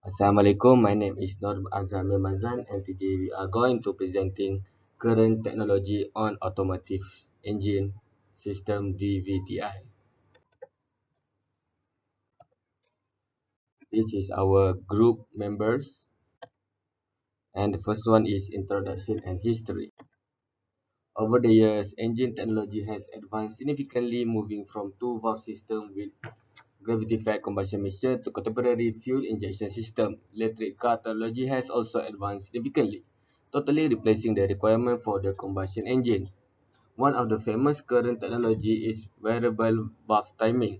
Assalamualaikum, my name is Nur Azam Mazan and today we are going to presenting current technology on automotive engine system Vvt-I. This is our group members and the first one is introduction and history. Over the years, engine technology has advanced significantly moving from two-valve system with gravity-fed combustion mixture to contemporary fuel injection system. Electric car technology has also advanced significantly, totally replacing the requirement for the combustion engine. One of the famous current technology is variable valve timing,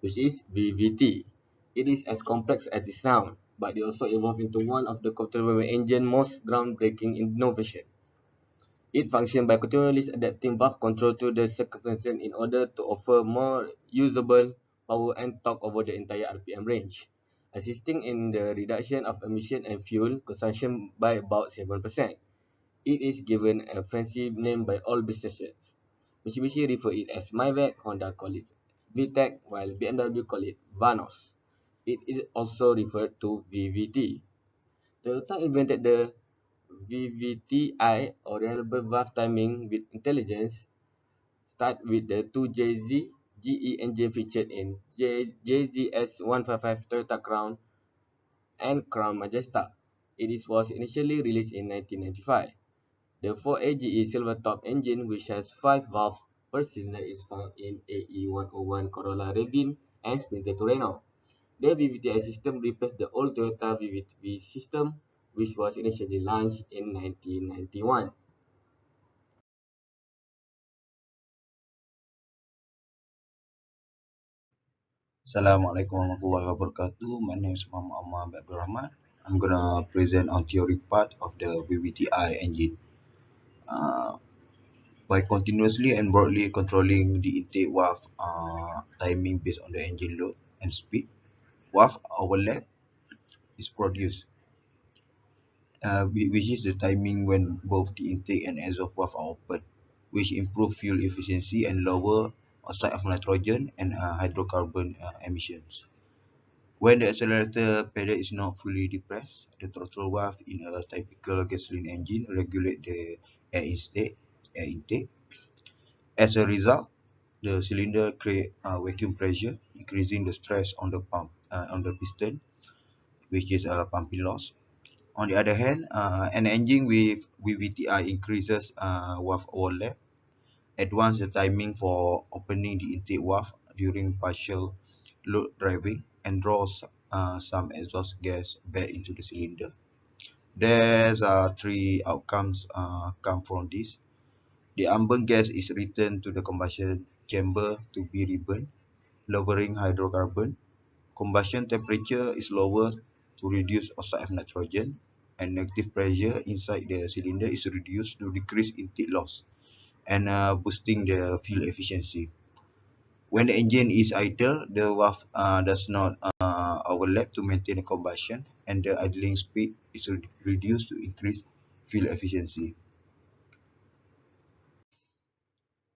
which is VVT. It is as complex as it sounds, but it also evolved into one of the contemporary engine most groundbreaking innovation. It functions by continuously adapting valve control to the circumstances in order to offer more usable power and torque over the entire RPM range, assisting in the reduction of emission and fuel consumption by about 7%. It is given a fancy name by all businesses. Mitsubishi refer it as Myvac, Honda call it VTEC, while BMW call it Vanos. It is also referred to VVT. Toyota invented the Vvt-I or reliable valve timing with intelligence start with the 2JZ GE engine featured in JZS155 Toyota Crown and Crown Majesta. Was initially released in 1995. The 4AGE silver top engine, which has 5 valves per cylinder, is found in AE101 Corolla Ravine and Sprinter Torino. The Vvt-I system replaced the old Toyota Vvt system, which was initially launched in 1991. Assalamualaikum warahmatullahi wabarakatuh. My name is Muhammad Ammar Abdul Rahman. I'm gonna present on theory part of the VVT-I engine. Uh, by continuously and broadly controlling the intake valve timing based on the engine load and speed, valve overlap is produced, which is the timing when both the intake and exhaust valve are open, which improve fuel efficiency and lower oxide of nitrogen and hydrocarbon emissions. When the accelerator pedal is not fully depressed, the throttle valve in a typical gasoline engine regulate the air intake. As a result, the cylinder create vacuum pressure, increasing the stress on the pump on the piston, which is a pumping loss. On the other hand, an engine with VVTI increases valve overlap, advance the timing for opening the intake valve during partial load driving, and draws some exhaust gas back into the cylinder. There's three outcomes come from this. The unburned gas is returned to the combustion chamber to be reburned, lowering hydrocarbon. Combustion temperature is lower to reduce oxide of nitrogen, and negative pressure inside the cylinder is reduced to decrease intake loss and boosting the fuel efficiency. When the engine is idle, the valve does not overlap to maintain the combustion, and the idling speed is reduced to increase fuel efficiency.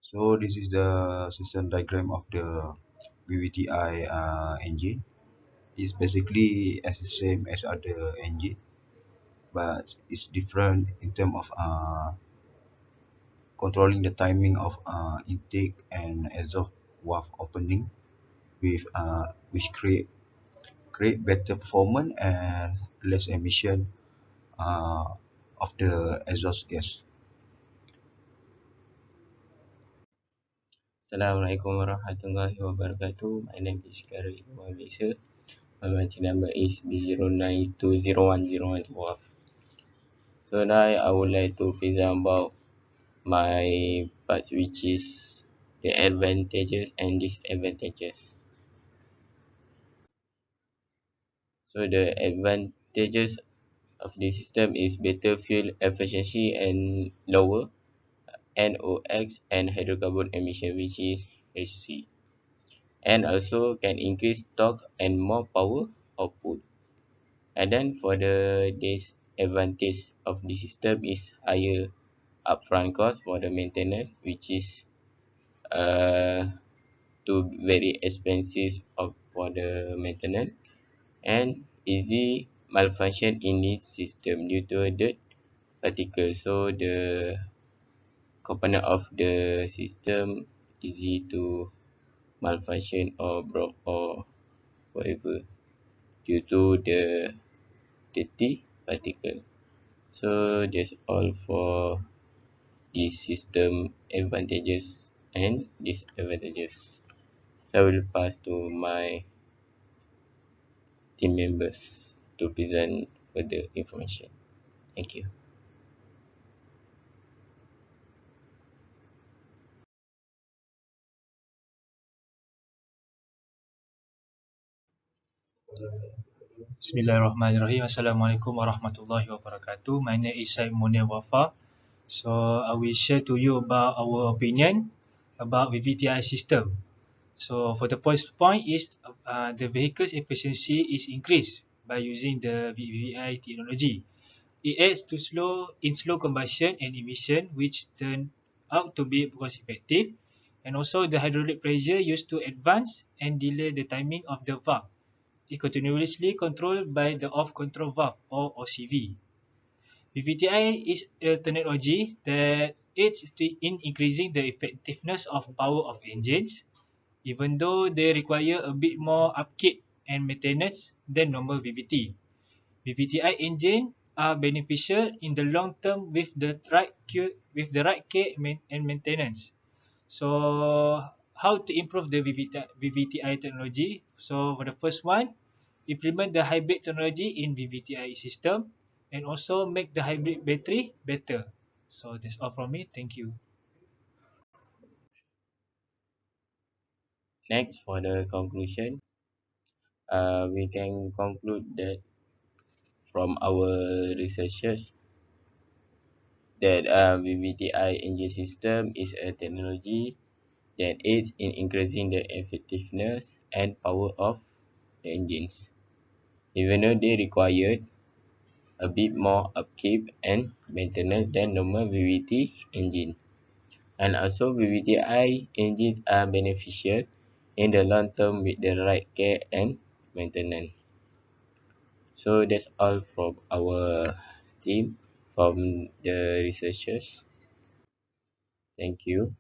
So this is the system diagram of the VVTI engine. It's basically as the same as other engine, but it's different in terms of controlling the timing of intake and exhaust valve opening, with which create better performance and less emission uh, of the exhaust gas. Assalamualaikum warahmatullahi wabarakatuh. My name is Kari Malaysia. My batch number is B09201012. So now I would like to present about my parts, which is the advantages and disadvantages. So the advantages of the system is better fuel efficiency and lower NOx and hydrocarbon emission, which is HC, and also can increase torque and more power output. And then for the disadvantage of the system is higher upfront cost for the maintenance, which is too very expensive for the maintenance, and easy malfunction in this system due to dirt particle. So the component of the system easy to malfunction or broke or whatever due to the dirty particle. So that's all for this system advantages and disadvantages. So I will pass to my team members to present further information. Thank you. Bismillahirrahmanirrahim. Assalamualaikum warahmatullahi wabarakatuh. My name is Syed Munir Wafa. So I will share to you about our opinion about Vvt-I system. So for the first point is the vehicle's efficiency is increased by using the Vvt-I technology. It aids to slow combustion and emission, which turn out to be cost effective, and also the hydraulic pressure used to advance and delay the timing of the valve is continuously controlled by the off control valve or OCV. Vvt-I is a technology that aids in increasing the effectiveness of power of engines, even though they require a bit more upkeep and maintenance than normal Vvt. Vvt-I engine are beneficial in the long term with the right care and maintenance. So how to improve the Vvti technology? So for the first one, implement the hybrid technology in Vvti system and also make the hybrid battery better. So that's all from me. Thank you. Next, for the conclusion, we can conclude that from our researchers that VVTI engine system is a technology that aids in increasing the effectiveness and power of the engines, even though they require a bit more upkeep and maintenance than normal VVT engine. And also VVTI engines are beneficial in the long term with the right care and maintenance. So that's all from our team, from the researchers. Thank you.